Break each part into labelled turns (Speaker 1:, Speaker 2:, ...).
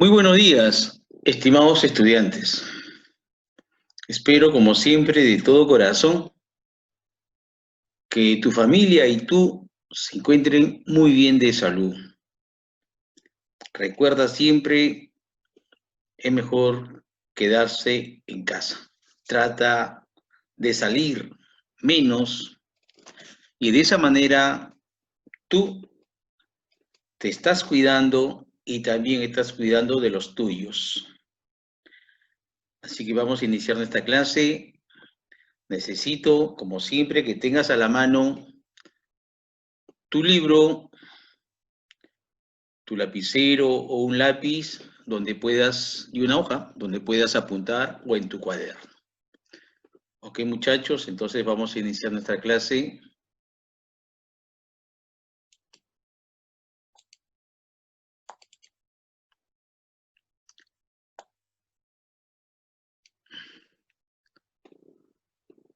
Speaker 1: Muy buenos días, estimados estudiantes. Espero, como siempre, de todo corazón, que tu familia y tú se encuentren muy bien de salud. Recuerda siempre, es mejor quedarse en casa. Trata de salir menos y de esa manera tú te estás cuidando y también estás cuidando de los tuyos. Así que vamos a iniciar nuestra clase. Necesito, como siempre, que tengas a la mano tu libro, tu lapicero o un lápiz donde puedas, y una hoja donde puedas apuntar o en tu cuaderno. Ok, muchachos, entonces vamos a iniciar nuestra clase.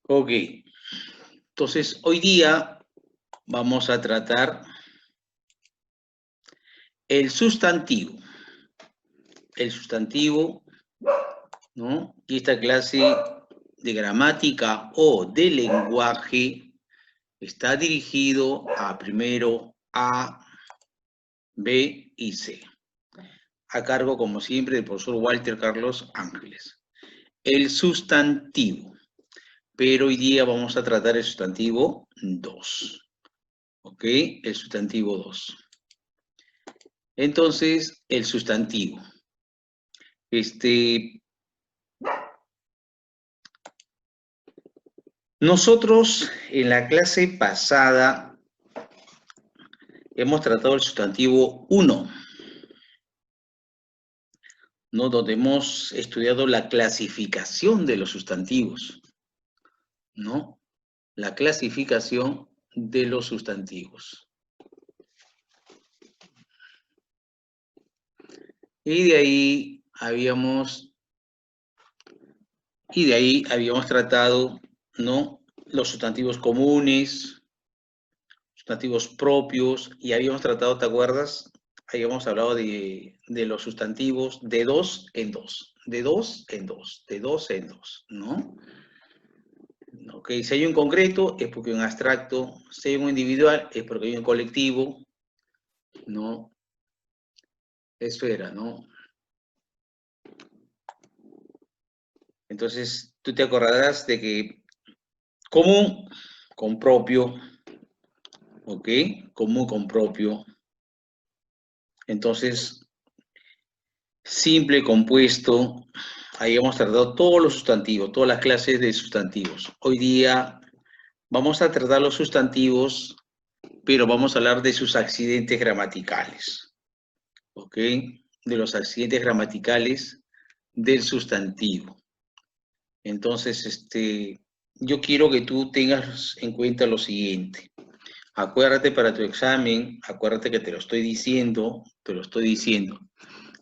Speaker 1: Ok, entonces hoy día vamos a tratar el sustantivo. El sustantivo, ¿no? Y esta clase de gramática o de lenguaje está dirigido a primero A, B y C. A cargo, como siempre, del profesor Walter Carlos Ángeles. El sustantivo. Pero hoy día vamos a tratar el sustantivo 2. ¿Ok? El sustantivo 2. Entonces, el sustantivo. Nosotros en la clase pasada hemos tratado el sustantivo 1, ¿no? Donde hemos estudiado la clasificación de los sustantivos, ¿no? La clasificación de los sustantivos. Y de ahí habíamos tratado, ¿no? Los sustantivos comunes, sustantivos propios, y habíamos tratado, ¿te acuerdas? Habíamos hablado de los sustantivos de dos en dos, de dos en dos, de dos en dos, ¿no? Ok, si hay un concreto es porque hay un abstracto, si hay un individual es porque hay un colectivo, ¿no? Eso era, ¿no? Entonces, tú te acordarás de que común con propio, ¿ok? Común con propio. Entonces, simple, compuesto, ahí hemos tratado todos los sustantivos, todas las clases de sustantivos. Hoy día vamos a tratar los sustantivos, pero vamos a hablar de sus accidentes gramaticales, ¿ok? De los accidentes gramaticales del sustantivo. Entonces, yo quiero que tú tengas en cuenta lo siguiente. Acuérdate para tu examen, acuérdate que te lo estoy diciendo,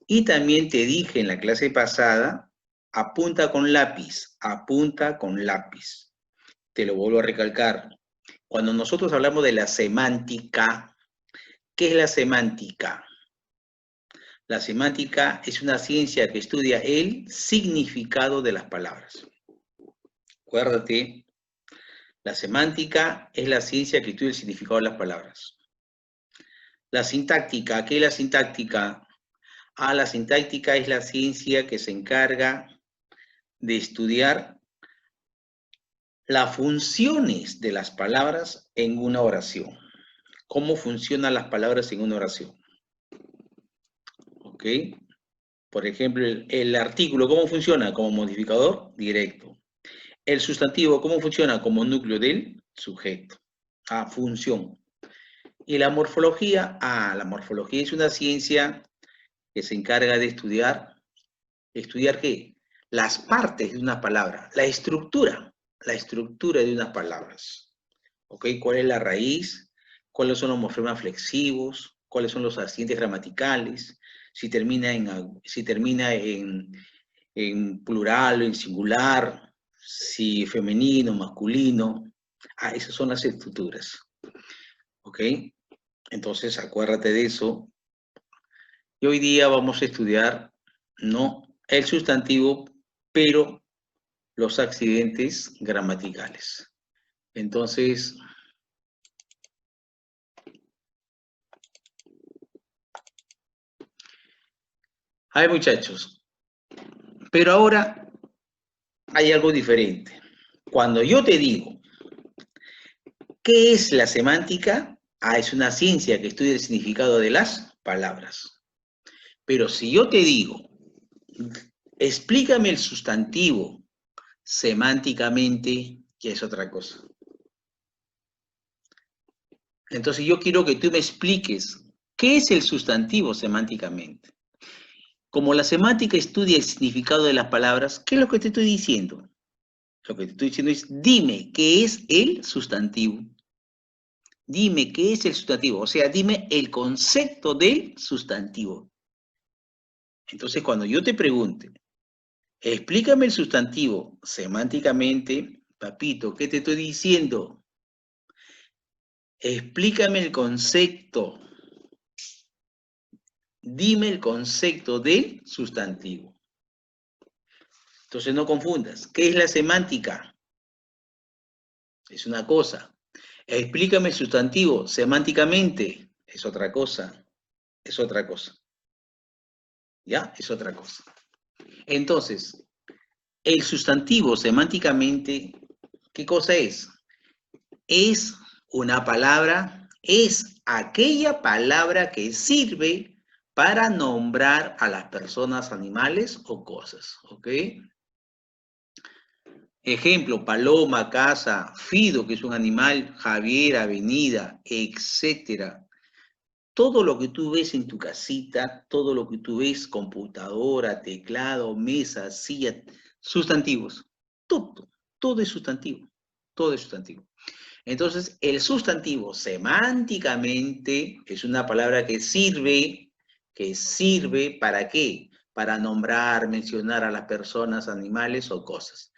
Speaker 1: Y también te dije en la clase pasada, apunta con lápiz, apunta con lápiz. Te lo vuelvo a recalcar. Cuando nosotros hablamos de la semántica, ¿qué es la semántica? La semántica es una ciencia que estudia el significado de las palabras. Acuérdate, la semántica es la ciencia que estudia el significado de las palabras. La sintáctica, ¿qué es la sintáctica? La sintáctica es la ciencia que se encarga de estudiar las funciones de las palabras en una oración. ¿Cómo funcionan las palabras en una oración? ¿Ok? Por ejemplo, el artículo, ¿cómo funciona? Como modificador directo. El sustantivo, ¿cómo funciona? Como núcleo del sujeto. Función. Y la morfología, la morfología es una ciencia que se encarga de estudiar ¿qué? Las partes de una palabra, la estructura de unas palabras. ¿Ok? ¿Cuál es la raíz? ¿Cuáles son los morfemas flexivos? ¿Cuáles son los accidentes gramaticales? Si termina en plural o en singular, si femenino, masculino. Esas son las estructuras. ¿Ok? Entonces, acuérdate de eso. Y hoy día vamos a estudiar No el sustantivo, pero los accidentes gramaticales. Entonces, hay muchachos, pero ahora hay algo diferente. Cuando yo te digo, ¿qué es la semántica? Ah, es una ciencia que estudia el significado de las palabras. Pero si yo te digo, explícame el sustantivo semánticamente, ya es otra cosa. Entonces yo quiero que tú me expliques qué es el sustantivo semánticamente. Como la semántica estudia el significado de las palabras, ¿qué es lo que te estoy diciendo? Lo que te estoy diciendo es, dime qué es el sustantivo. Dime qué es el sustantivo, o sea, dime el concepto del sustantivo. Entonces, cuando yo te pregunte, explícame el sustantivo semánticamente, papito, ¿qué te estoy diciendo? Explícame el concepto. Dime el concepto del sustantivo. Entonces no confundas. ¿Qué es la semántica? Es una cosa. Explícame el sustantivo semánticamente. Es otra cosa. Es otra cosa. ¿Ya? Es otra cosa. Entonces, el sustantivo semánticamente, ¿qué cosa es? Es una palabra, es aquella palabra que sirve para nombrar a las personas, animales o cosas, ¿ok? Ejemplo, paloma, casa, Fido, que es un animal, Javier, avenida, etcétera. Todo lo que tú ves en tu casita, todo lo que tú ves, computadora, teclado, mesa, silla, sustantivos. Todo, todo es sustantivo. Todo es sustantivo. Entonces, el sustantivo semánticamente es una palabra que sirve ¿para qué? Para nombrar, mencionar a las personas, animales o cosas.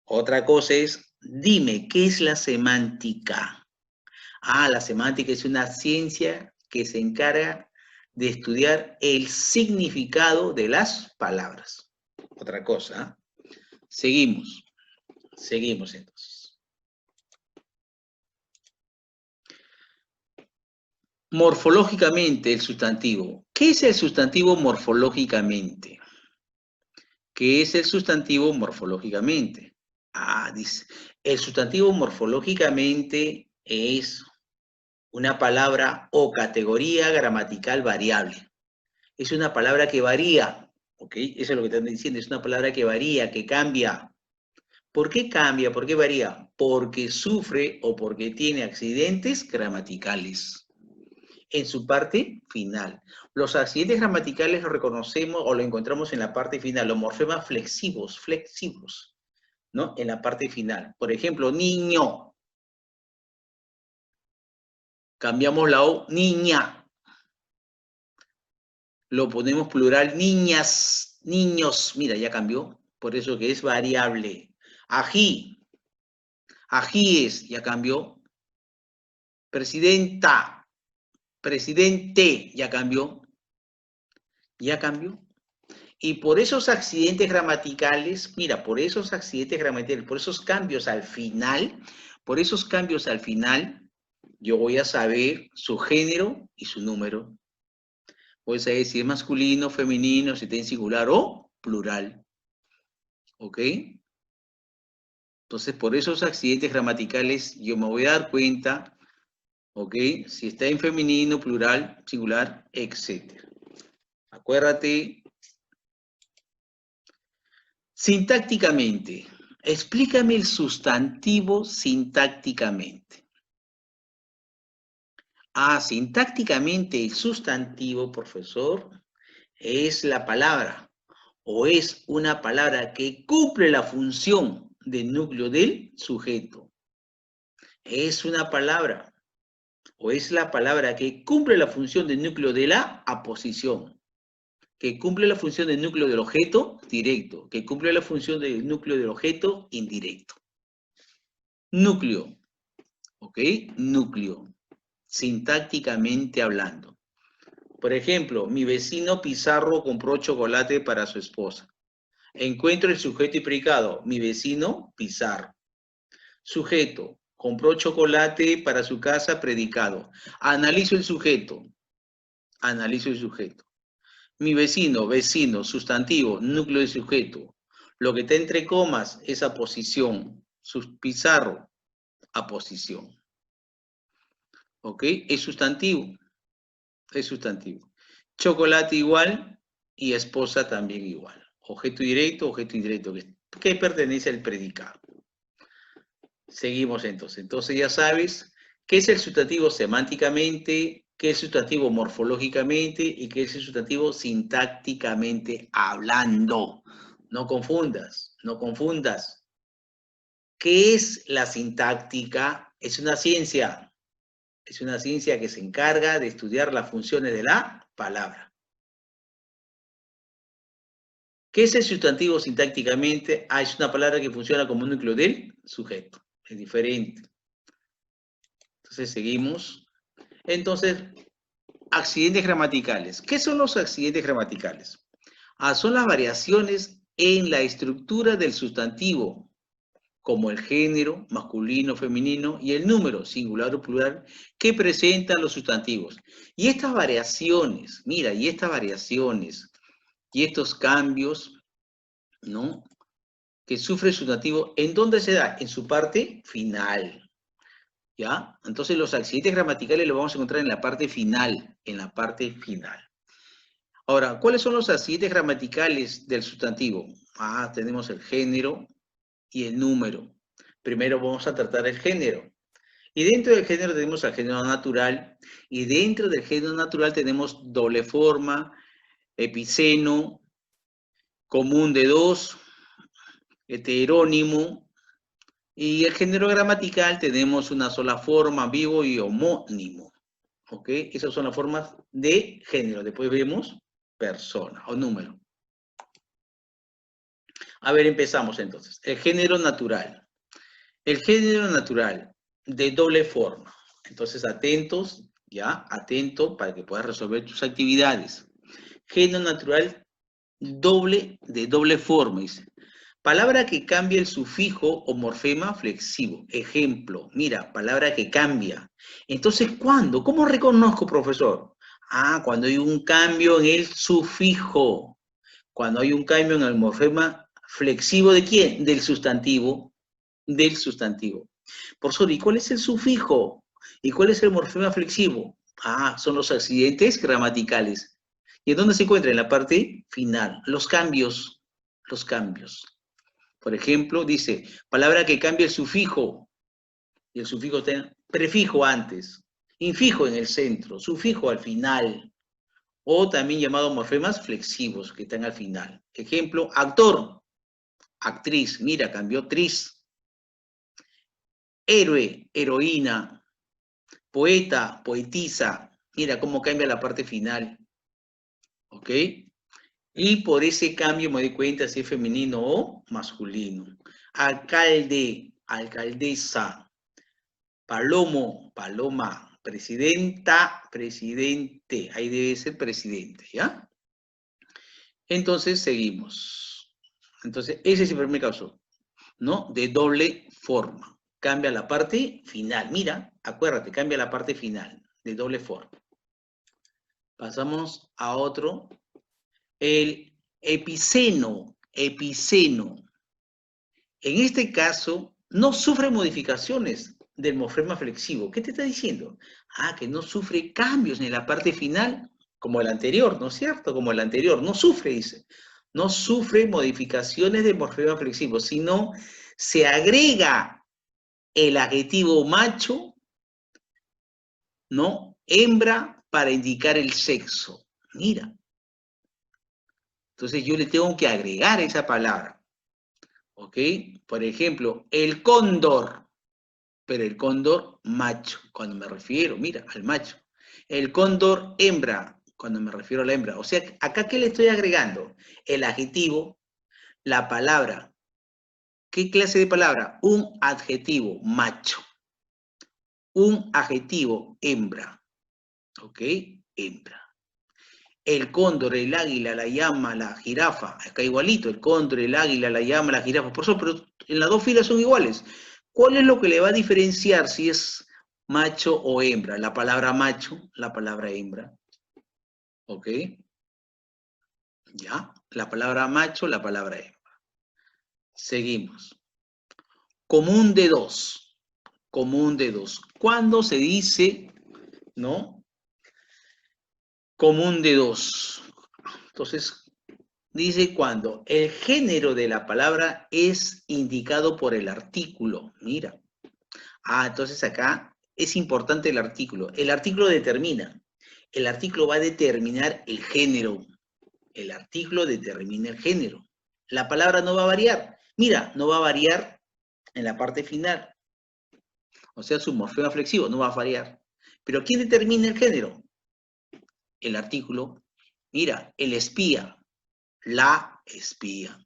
Speaker 1: Otra cosa es, dime, ¿qué es la semántica? Ah, la semántica es una ciencia que se encarga de estudiar el significado de las palabras. Otra cosa. Seguimos. Seguimos entonces. Morfológicamente el sustantivo. ¿Qué es el sustantivo morfológicamente? ¿Qué es el sustantivo morfológicamente? Ah, dice, el sustantivo morfológicamente es una palabra o categoría gramatical variable. Es una palabra que varía, ¿ok? Eso es lo que están diciendo, es una palabra que varía, que cambia. ¿Por qué cambia? ¿Por qué varía? Porque sufre o porque tiene accidentes gramaticales en su parte final. Los accidentes gramaticales los reconocemos o lo encontramos en la parte final, los morfemas flexivos, ¿no? En la parte final. Por ejemplo, niño. Cambiamos la O, niña. Lo ponemos plural, niñas, niños. Mira, ya cambió. Por eso que es variable. Ají, ajíes, ya cambió. Presidenta, presidente, ya cambió. Ya cambió. Y por esos accidentes gramaticales, mira, por esos accidentes gramaticales, por esos cambios al final, yo voy a saber su género y su número. Voy a saber si es masculino, femenino, si está en singular o plural. ¿Ok? Entonces, por esos accidentes gramaticales, yo me voy a dar cuenta, ¿ok? Si está en femenino, plural, singular, etc. Acuérdate. Sintácticamente, explícame el sustantivo sintácticamente. Ah, sintácticamente el sustantivo, profesor, es la palabra o es una palabra que cumple la función del núcleo del sujeto. Es una palabra o es la palabra que cumple la función del núcleo de la aposición, que cumple la función del núcleo del objeto directo, que cumple la función del núcleo del objeto indirecto. Núcleo, ¿ok? Núcleo, sintácticamente hablando. Por ejemplo, mi vecino Pizarro compró chocolate para su esposa. Encuentro el sujeto y predicado. Mi vecino Pizarro. Sujeto. Compró chocolate para su casa, predicado. Analizo el sujeto. Analizo el sujeto. Mi vecino, vecino, sustantivo, núcleo de sujeto. Lo que está entre comas es aposición. Pizarro, aposición. ¿Ok? Es sustantivo. Es sustantivo. Chocolate igual y esposa también igual. Objeto directo, objeto indirecto. ¿Qué pertenece al predicado? Seguimos entonces. Entonces ya sabes qué es el sustantivo semánticamente, qué es el sustantivo morfológicamente y qué es el sustantivo sintácticamente hablando. No confundas, no confundas. ¿Qué es la sintáctica? Es una ciencia. Es una ciencia que se encarga de estudiar las funciones de la palabra. ¿Qué es el sustantivo sintácticamente? Ah, es una palabra que funciona como un núcleo del sujeto. Es diferente. Entonces seguimos. Entonces, accidentes gramaticales. ¿Qué son los accidentes gramaticales? Ah, son las variaciones en la estructura del sustantivo, como el género, masculino, femenino, y el número, singular o plural, que presentan los sustantivos. Y estas variaciones, mira, y estas variaciones, y estos cambios, ¿no? Que sufre el sustantivo, ¿en dónde se da? En su parte final, ¿ya? Entonces los accidentes gramaticales los vamos a encontrar en la parte final, en la parte final. Ahora, ¿cuáles son los accidentes gramaticales del sustantivo? Ah, tenemos el género y el número. Primero vamos a tratar el género. Y dentro del género tenemos el género natural, y dentro del género natural tenemos doble forma, epiceno, común de dos, heterónimo, y el género gramatical tenemos una sola forma, vivo y homónimo. ¿Ok? Esas son las formas de género. Después vemos persona o número. A ver, empezamos entonces. El género natural. El género natural de doble forma. Entonces, atentos, ya, atento para que puedas resolver tus actividades. Género natural de doble forma, dice. Palabra que cambia el sufijo o morfema flexivo. Ejemplo, mira, palabra que cambia. Entonces, ¿cuándo? ¿Cómo reconozco, profesor? Ah, cuando hay un cambio en el sufijo. Cuando hay un cambio en el morfema flexivo, ¿de quién? Del sustantivo. Del sustantivo. Profesor, ¿y cuál es el sufijo? ¿Y cuál es el morfema flexivo? Ah, son los accidentes gramaticales. ¿Y en dónde se encuentra? En la parte final. Los cambios. Los cambios. Por ejemplo, dice, palabra que cambia el sufijo, y el sufijo está prefijo antes, infijo en el centro, sufijo al final, o también llamado morfemas flexivos, que están al final. Ejemplo, actor, actriz, mira, cambió tris. Héroe, heroína, poeta, poetisa, mira cómo cambia la parte final. ¿Ok? Y por ese cambio me doy cuenta si es femenino o masculino. Alcalde, alcaldesa, Palomo, paloma, presidenta, presidente. Ahí debe ser presidente, ¿ya? Entonces, seguimos. Entonces, ese es el primer caso, ¿no? De doble forma. Cambia la parte final. Mira, acuérdate, cambia la parte final, de doble forma. Pasamos a otro. El epiceno, epiceno. En este caso, no sufre modificaciones del morfema flexivo. ¿Qué te está diciendo? Ah, que no sufre cambios en la parte final, como el anterior, ¿no es cierto? Como el anterior, no sufre, dice. No sufre modificaciones del morfema flexivo, sino se agrega el adjetivo macho, ¿no? Hembra, para indicar el sexo. Mira. Entonces yo le tengo que agregar esa palabra. ¿Ok? Por ejemplo, el cóndor. Pero el cóndor macho, cuando me refiero, mira, al macho. El cóndor hembra, cuando me refiero a la hembra. O sea, acá, ¿qué le estoy agregando? El adjetivo, la palabra. ¿Qué clase de palabra? Un adjetivo, macho. Un adjetivo, hembra. ¿Ok? Hembra. El cóndor, el águila, la llama, la jirafa. Acá igualito, el cóndor, el águila, la llama, la jirafa. Por eso, pero en las dos filas son iguales. ¿Cuál es lo que le va a diferenciar si es macho o hembra? La palabra macho, la palabra hembra. ¿Ok? ¿Ya? La palabra macho, la palabra hembra. Seguimos. Común de dos. Común de dos. ¿Cuándo se dice, no? Común de dos. Entonces, dice cuando el género de la palabra es indicado por el artículo. Mira. Entonces acá es importante el artículo. El artículo determina. El artículo va a determinar el género. El artículo determina el género. La palabra no va a variar. Mira, no va a variar en la parte final. O sea, su morfema flexivo no va a variar. Pero ¿quién determina el género? El artículo. Mira, el espía, la espía.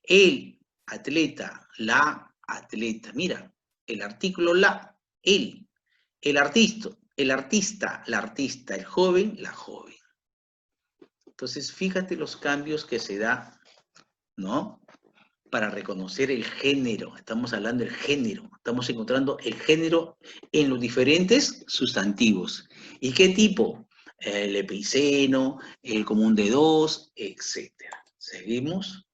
Speaker 1: El atleta, la atleta. Mira, el artículo la, el artista, la artista, el joven, la joven. Entonces, fíjate los cambios que se da, ¿no? Para reconocer el género. Estamos hablando del género. Estamos encontrando el género en los diferentes sustantivos. ¿Y qué tipo? El epiceno, el común de dos, etc. Seguimos.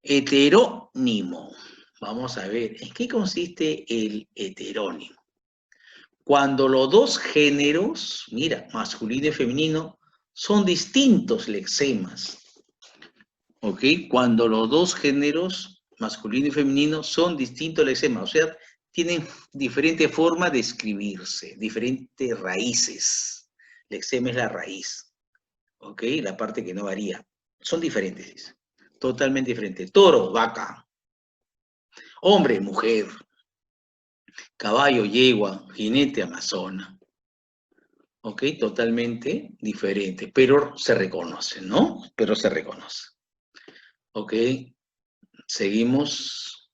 Speaker 1: Heterónimo. Vamos a ver, ¿en qué consiste el heterónimo? Cuando los dos géneros, mira, masculino y femenino, son distintos lexemas. ¿Ok? Cuando los dos géneros, masculino y femenino, son distintos lexemas, o sea, tienen diferente forma de escribirse, diferentes raíces. Lexema es la raíz, ¿ok? La parte que no varía. Son diferentes, totalmente diferentes. Toro, vaca. Hombre, mujer. Caballo, yegua. Jinete, amazona. ¿Ok? Totalmente diferente, pero se reconoce, ¿no? Pero se reconoce. ¿Ok? Seguimos.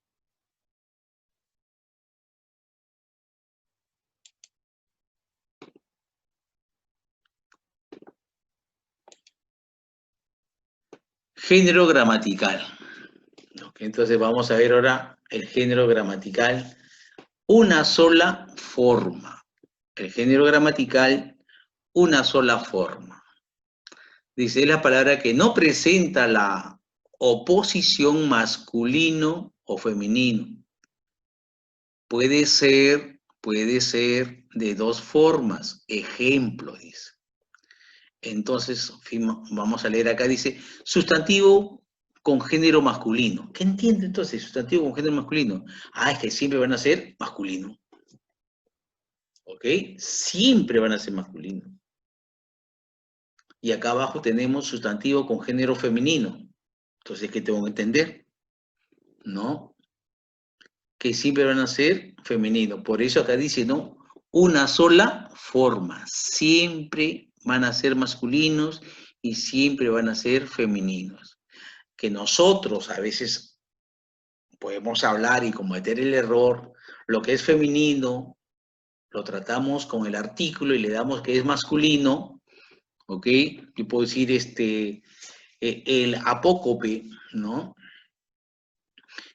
Speaker 1: Género gramatical. ¿Ok? Entonces vamos a ver ahora el género gramatical. Una sola forma. El género gramatical, una sola forma. Dice, es la palabra que no presenta la oposición masculino o femenino. Puede ser de dos formas. Ejemplo, dice. Entonces, vamos a leer acá, dice, sustantivo con género masculino. ¿Qué entiende entonces sustantivo con género masculino? Es que siempre van a ser masculino. ¿Ok? Siempre van a ser masculino. Y acá abajo tenemos sustantivo con género femenino. Entonces, ¿qué tengo que entender? ¿No? Que siempre van a ser femenino. Por eso acá dice, ¿no? Una sola forma. Siempre van a ser masculinos y siempre van a ser femeninos. Que nosotros a veces podemos hablar y cometer el error, lo que es femenino, lo tratamos con el artículo y le damos que es masculino, ¿ok? Yo puedo decir el apócope, ¿no?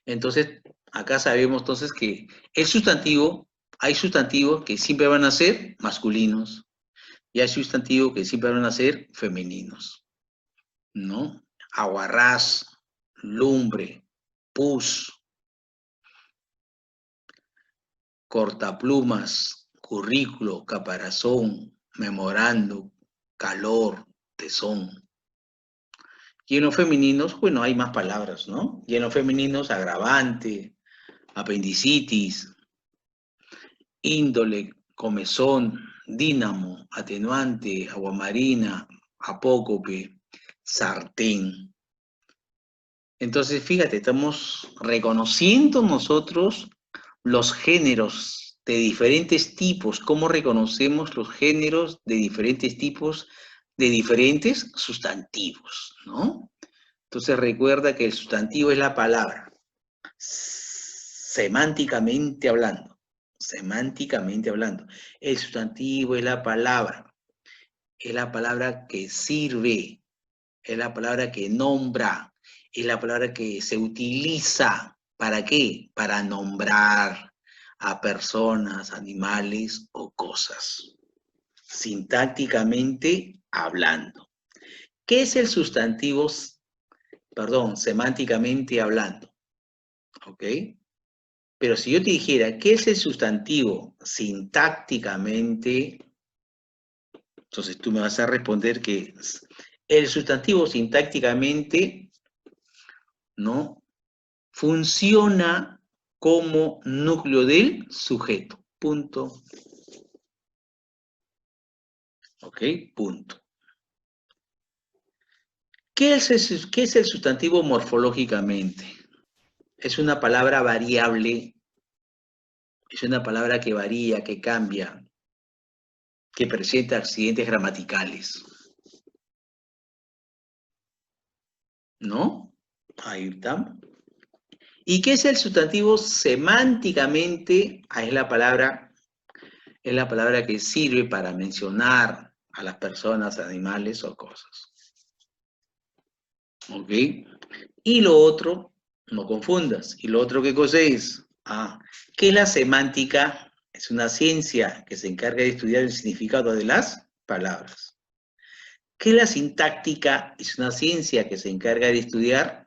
Speaker 1: Entonces, acá sabemos entonces que el sustantivo, hay sustantivos que siempre van a ser masculinos y hay sustantivos que siempre van a ser femeninos, ¿no? Aguarrás, lumbre, pus, cortaplumas, currículo, caparazón, memorando, calor, tesón. Y en los femeninos, bueno, hay más palabras, ¿no? Y en los femeninos, agravante, apendicitis, índole, comezón, dínamo, atenuante, aguamarina, apócope, sartén. Entonces, fíjate, estamos reconociendo nosotros los géneros de diferentes tipos, cómo reconocemos los géneros de diferentes tipos, de diferentes sustantivos, ¿no? Entonces recuerda que el sustantivo es la palabra, semánticamente hablando, semánticamente hablando. El sustantivo es la palabra, es la palabra que sirve, es la palabra que nombra, es la palabra que se utiliza. ¿Para qué? Para nombrar a personas, animales o cosas. Sintácticamente hablando. ¿Qué es el sustantivo, semánticamente hablando? ¿Ok? Pero si yo te dijera, ¿qué es el sustantivo sintácticamente? Entonces tú me vas a responder que el sustantivo sintácticamente, ¿no? Funciona como núcleo del sujeto. Punto. ¿Ok? Punto. ¿Qué es el sustantivo morfológicamente? Es una palabra variable, es una palabra que varía, que cambia, que presenta accidentes gramaticales. ¿No? Ahí está. ¿Y qué es el sustantivo semánticamente? Ah, es la palabra que sirve para mencionar a las personas, animales o cosas. ¿Ok? Y lo otro, no confundas. ¿Y lo otro qué cosa es? ¿Qué es la semántica? Es una ciencia que se encarga de estudiar el significado de las palabras. ¿Qué es la sintáctica? Es una ciencia que se encarga de estudiar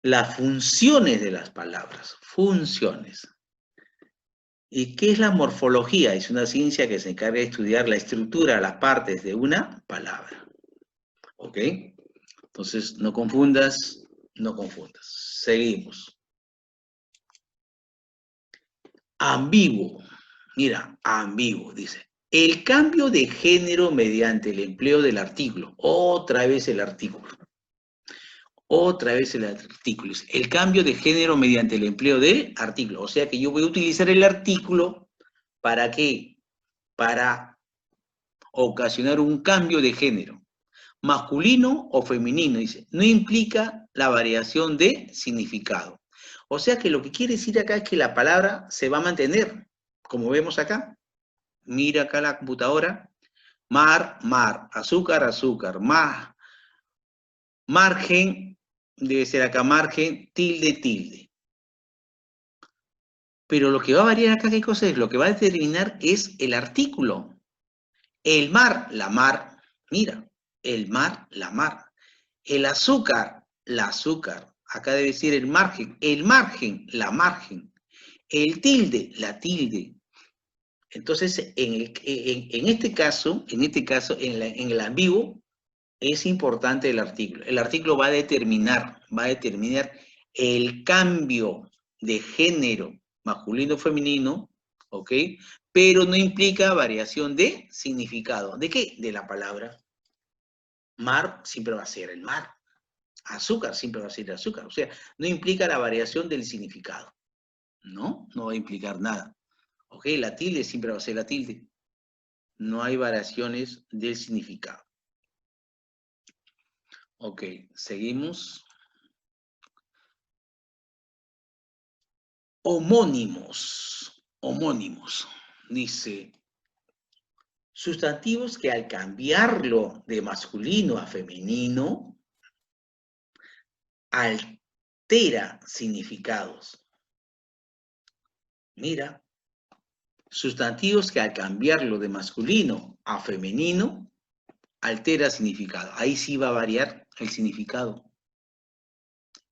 Speaker 1: las funciones de las palabras. Funciones. ¿Y qué es la morfología? Es una ciencia que se encarga de estudiar la estructura, las partes de una palabra. ¿Ok? Entonces, no confundas, no confundas. Seguimos. Ambiguo. Mira, ambiguo, dice. El cambio de género mediante el empleo del artículo. Otra vez el artículo. Otra vez el artículo. El cambio de género mediante el empleo del artículo. O sea que yo voy a utilizar el artículo, ¿para qué? Para ocasionar un cambio de género. Masculino o femenino, dice. No implica la variación de significado. O sea que lo que quiere decir acá es que la palabra se va a mantener, como vemos acá. Mira acá la computadora. Mar, mar. Azúcar, azúcar. Margen, debe ser acá margen, tilde, tilde. Pero lo que va a variar acá, ¿qué cosa es? Lo que va a determinar es el artículo. El mar, la mar. Mira, el mar, la mar. El azúcar, la azúcar. Acá debe decir el margen, la margen. El tilde, la tilde. Entonces, en este caso, en el ambiguo, es importante el artículo. El artículo va a determinar el cambio de género masculino o femenino, ¿ok? Pero no implica variación de significado. ¿De qué? De la palabra. Mar siempre va a ser el mar. Azúcar siempre va a ser el azúcar. O sea, no implica la variación del significado. ¿No? No va a implicar nada. ¿Ok? La tilde siempre va a ser la tilde. No hay variaciones del significado. Ok, seguimos. Homónimos. Homónimos. Dice, sustantivos que al cambiarlo de masculino a femenino, altera significados. Mira, sustantivos que al cambiarlo de masculino a femenino, altera significado. Ahí sí va a variar el significado.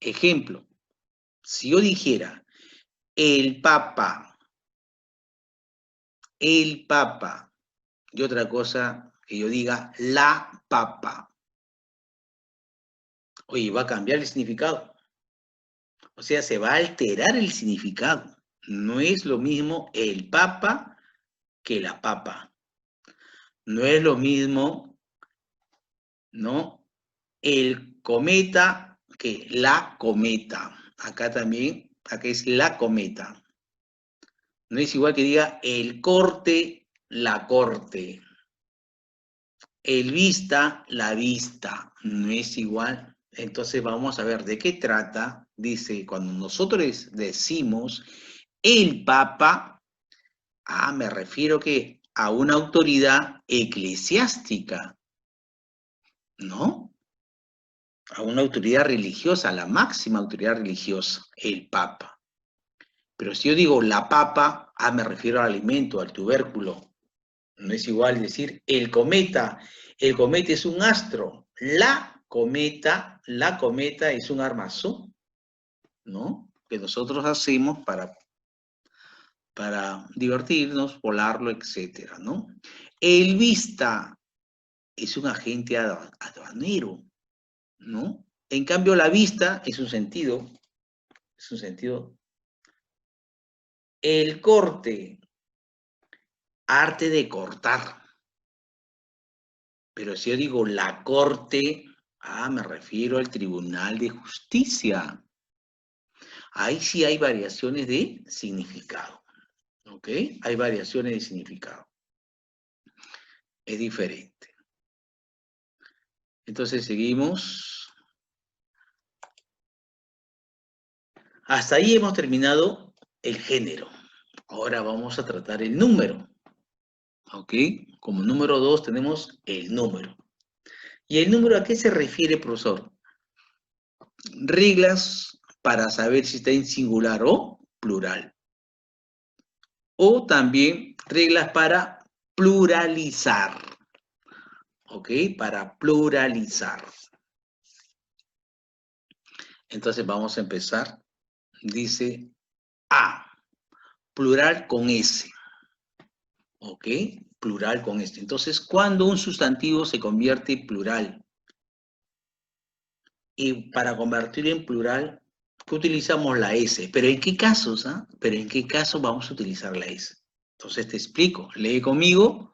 Speaker 1: Ejemplo, si yo dijera el Papa, y otra cosa que yo diga la papa, oye, va a cambiar el significado. O sea, se va a alterar el significado. No es lo mismo el papa que la papa. No es lo mismo, ¿no? El cometa que la cometa. Acá también, acá es la cometa. No es igual que diga el corte, la corte. El vista, la vista. No es igual. Entonces vamos a ver de qué trata. Dice, cuando nosotros decimos el Papa, me refiero que a una autoridad eclesiástica, ¿no? A una autoridad religiosa, la máxima autoridad religiosa, el Papa. Pero si yo digo la papa, me refiero al alimento, al tubérculo. No es igual decir el cometa es un astro, la cometa es un armazón, ¿no? Que nosotros hacemos para divertirnos, volarlo, etcétera, ¿no? El vista es un agente aduanero, ¿no? En cambio, la vista es un sentido. El corte, arte de cortar. Pero si yo digo la corte, me refiero al Tribunal de Justicia. Ahí sí hay variaciones de significado, ¿ok? Hay variaciones de significado. Es diferente. Entonces seguimos. Hasta ahí hemos terminado el género. Ahora vamos a tratar el número, ¿ok? Como número 2 tenemos el número. ¿Y el número a qué se refiere, profesor? Reglas para saber si está en singular o plural. O también reglas para pluralizar. ¿Ok? Para pluralizar. Entonces vamos a empezar. Dice A. Plural con S. ¿Ok? Plural con S. Entonces, ¿cuándo un sustantivo se convierte en plural? Y para convertirlo en plural, utilizamos la S. ¿Pero en qué casos? ¿Pero en qué caso vamos a utilizar la S? Entonces te explico. Lee conmigo.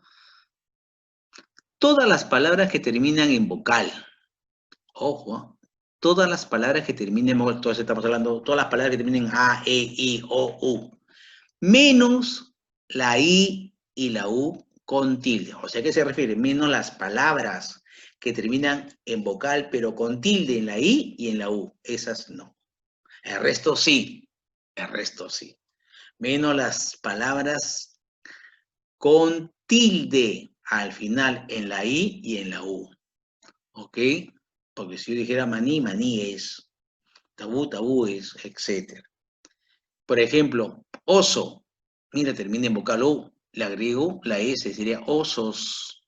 Speaker 1: Todas las palabras que terminan en vocal. Ojo, todas las palabras que terminen en vocal, todas estamos hablando, todas las palabras que terminen en A, E, I, O, U. Menos la I y la U con tilde. O sea, ¿a qué se refiere? Menos las palabras que terminan en vocal, pero con tilde en la I y en la U. Esas no. El resto sí. El resto sí. Menos las palabras con tilde al final en la I y en la U. ¿Ok? Porque si yo dijera maní, maní es. Tabú, tabú es, etc. Por ejemplo, oso. Mira, termina en vocal O. Le agrego la S, sería osos.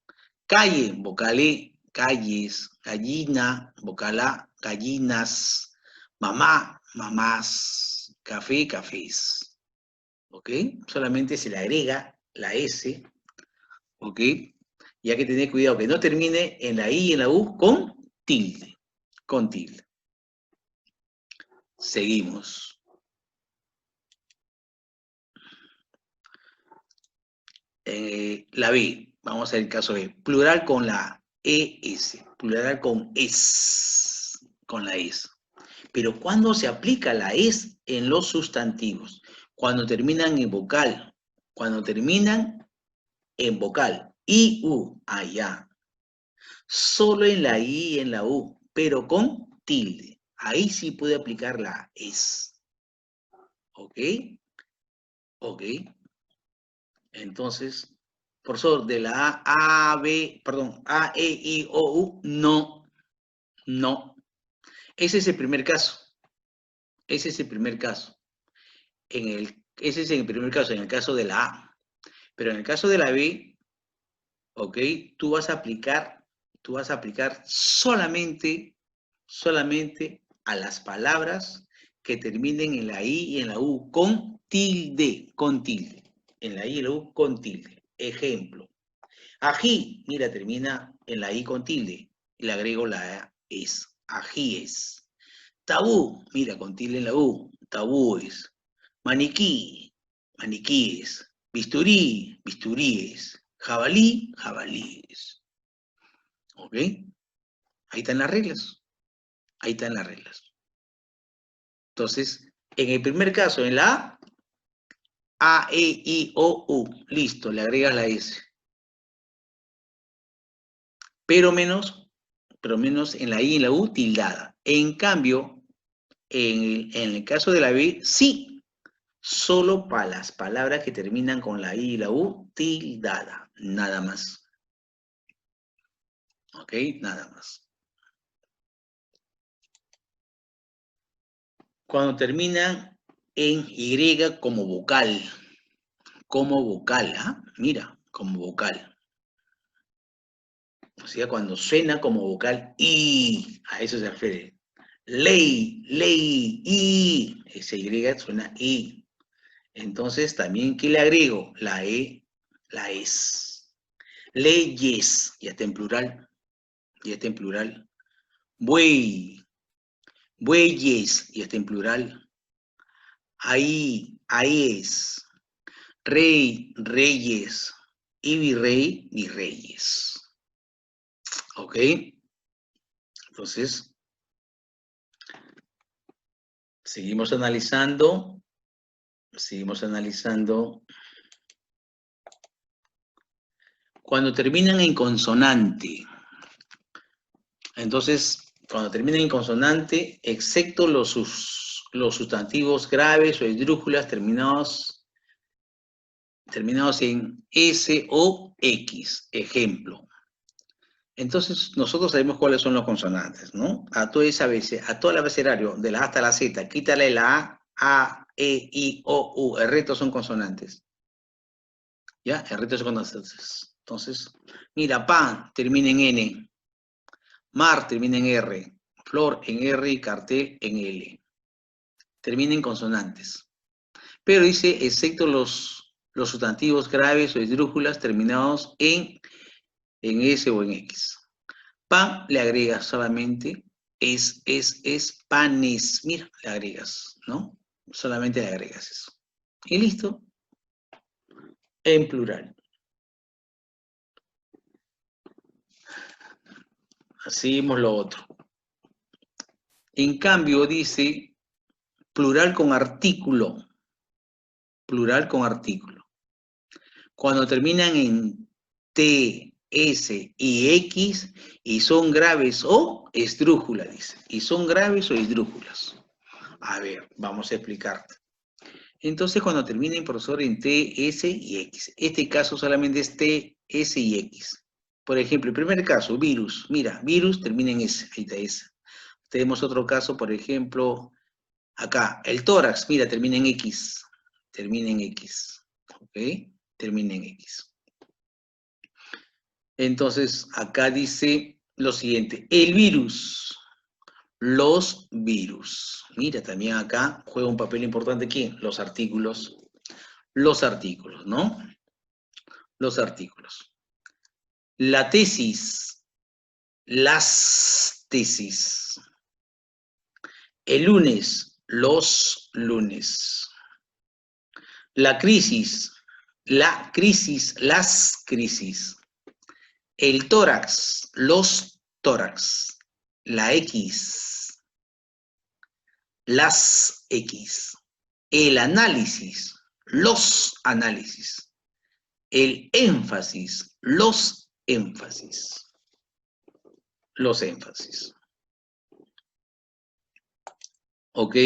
Speaker 1: Calle, vocal E, calles. Gallina, vocal A, gallinas. Mamá, mamás. Café, cafés. ¿Ok? Solamente se le agrega la S. ¿Ok? Y hay que tener cuidado que no termine en la I y en la U con tilde. Con tilde. Seguimos. La B. Vamos a ver el caso B. Plural con la ES. Plural con es. Con la es. Pero ¿cuándo se aplica la es en los sustantivos? Cuando terminan en vocal. Cuando terminan en vocal. I, U. Allá. Solo en la I y en la U. Pero con tilde. Ahí sí puede aplicar la es. ¿Ok? Ok. Entonces, profesor, de la A, B, perdón, A, E, I, O, U, no, no. Ese es el primer caso. Ese es el primer caso. Ese es el primer caso, en el caso de la A. Pero en el caso de la B, ok, tú vas a aplicar solamente a las palabras que terminen en la I y en la U con tilde, con tilde. En la I y la U con tilde. Ejemplo. Ají, mira, termina en la I con tilde. Y le agrego la A, es. Ajíes. Tabú, mira, con tilde en la U. Tabúes. Maniquí, maniquíes. Bisturí, bisturíes. Jabalí, jabalíes. ¿Ok? Ahí están las reglas. Ahí están las reglas. Entonces, en el primer caso, en la A, E, I, O, U. Listo, le agregas la S. Pero menos en la I y en la U tildada. En cambio, en el caso de la B, sí, solo para las palabras que terminan con la I y la U tildada. Nada más. ¿Ok? Nada más. Cuando terminan en Y como vocal. Como vocal, ¿ah? Mira, como vocal. O sea, cuando suena como vocal I, a eso se refiere. Ley, I. Ese Y suena I. Entonces, también, ¿qué le agrego? La E, la es. Leyes, ya está en plural. Ya está en plural. Buey, bueyes, ya está en plural. Ahí, ahí es. Rey, reyes. Y virrey, virreyes. ¿Ok? Entonces, seguimos analizando. Seguimos analizando. Cuando terminan en consonante. Entonces, cuando terminan en consonante, excepto los sustantivos graves o esdrújulas terminados en S o X. Ejemplo. Entonces, nosotros sabemos cuáles son los consonantes, ¿no? A todo el abecedario, de la A hasta la Z, quítale la A, E, I, O, U. El resto son consonantes. ¿Ya? El resto son consonantes. Entonces, mira, pan termina en N, mar termina en R, flor en R y cartel en L. Termina en consonantes. Pero dice, excepto los sustantivos graves o esdrújulas terminados en S o en X. Pan le agregas solamente es panes. Mira, le agregas, ¿no? Solamente le agregas eso. Y listo. En plural. Seguimos lo otro. En cambio dice plural con artículo. Plural con artículo. Cuando terminan en T, S y X y son graves o esdrújulas, dice. Y son graves o esdrújulas. A ver, vamos a explicarte. Entonces, cuando terminen, profesor, en T, S y X. Este caso solamente es T, S y X. Por ejemplo, el primer caso, virus. Mira, virus termina en S. Ahí está S. Tenemos otro caso, por ejemplo, acá. El tórax, mira, termina en X. Termina en X. ¿Ok? Termina en X. Entonces, acá dice lo siguiente. El virus. Los virus. Mira, también acá juega un papel importante ¿quién? Los artículos. Los artículos, ¿no? Los artículos. La tesis. Las tesis. El lunes. Los lunes. La crisis. La crisis. Las crisis. El tórax. Los tórax. La X. Las X. El análisis. Los análisis. El énfasis. Los énfasis. Los énfasis. ¿Ok?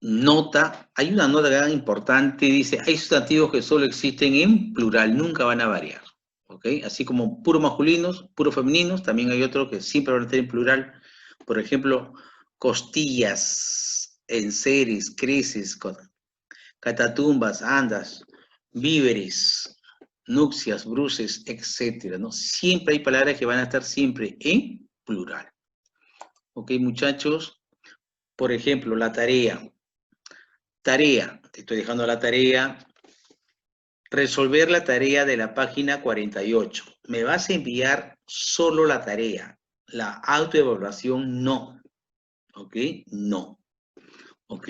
Speaker 1: Nota. Hay una nota gran importante. Dice, hay sustantivos que solo existen en plural. Nunca van a variar. ¿Ok? Así como puro masculinos, puro femeninos, también hay otros que siempre van a estar en plural. Por ejemplo, costillas, enseres, creces, catatumbas, andas, víveres, nupcias, bruces, etcétera, ¿no? Siempre hay palabras que van a estar siempre en plural. ¿Ok, muchachos? Por ejemplo, la tarea. Tarea, te estoy dejando la tarea. Resolver la tarea de la página 48. Me vas a enviar solo la tarea. La autoevaluación no. ¿Ok? No. ¿Ok?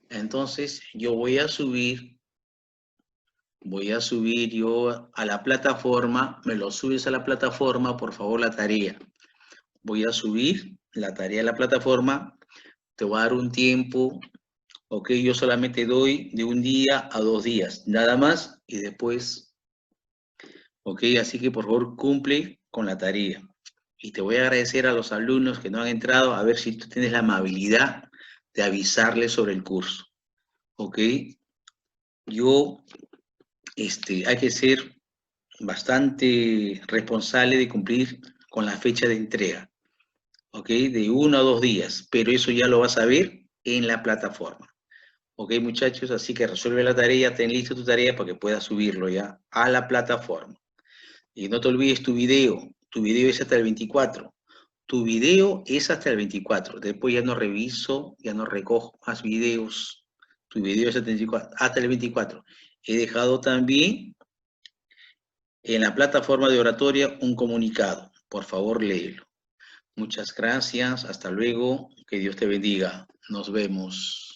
Speaker 1: Entonces, yo voy a subir yo a la plataforma, me lo subes a la plataforma, por favor, la tarea. Voy a subir la tarea a la plataforma, te voy a dar un tiempo, ok, yo solamente doy de 1 día a 2 días, nada más, y después, ok, así que por favor cumple con la tarea. Y te voy a agradecer a los alumnos que no han entrado, a ver si tú tienes la amabilidad de avisarles sobre el curso, ok. Yo, hay que ser bastante responsable de cumplir con la fecha de entrega, ¿ok? De 1 a 2 días, pero eso ya lo vas a ver en la plataforma. Ok, muchachos, así que resuelve la tarea, ten listo tu tarea para que puedas subirlo ya a la plataforma. Y no te olvides tu video es hasta el 24. Tu video es hasta el 24. Después ya no reviso, ya no recojo más videos. Tu video es hasta el 24. He dejado también en la plataforma de oratoria un comunicado. Por favor, léelo. Muchas gracias. Hasta luego. Que Dios te bendiga. Nos vemos.